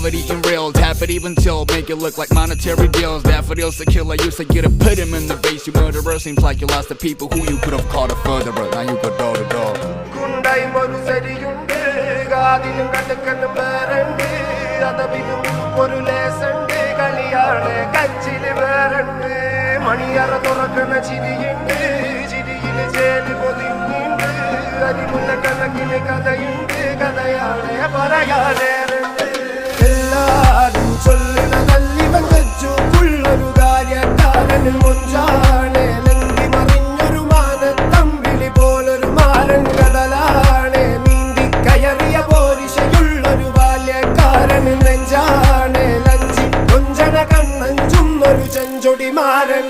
have it eating real, tap it even till, make it look like monetary deals. Daffodils to kill, I used to get to put him in the base. You murderer, seems like you lost the people who you could have called a furtherer. Now you go door to door. Kundai maru seriyunde, gaadilum kadakkanum barande, adabinum oru lesande, kaliyane kachile barande, maniyara thorakana chiriyunde, chiriyile jeli podininde, adimulla kanakile kadayunde, kadayane parayane. എല്ലാരും ചൊല്ലുന്ന നല്ലിവൻ വെച്ചു പുള്ളൊരു കാര്യക്കാരനിൽ മുഞ്ചാണ് ലങ്കി മറിഞ്ഞൊരു മാനത്തമ്പിളി പോലൊരു മാരൻ കടലാണ് നീന്തി കയറിയ പോരിശയുള്ളൊരു ബാല്യക്കാരനിൽ നെഞ്ചാണ് ലഞ്ചി കൊഞ്ചന കണ്ണഞ്ചുന്നൊരു ചെഞ്ചൊടി മാരൻ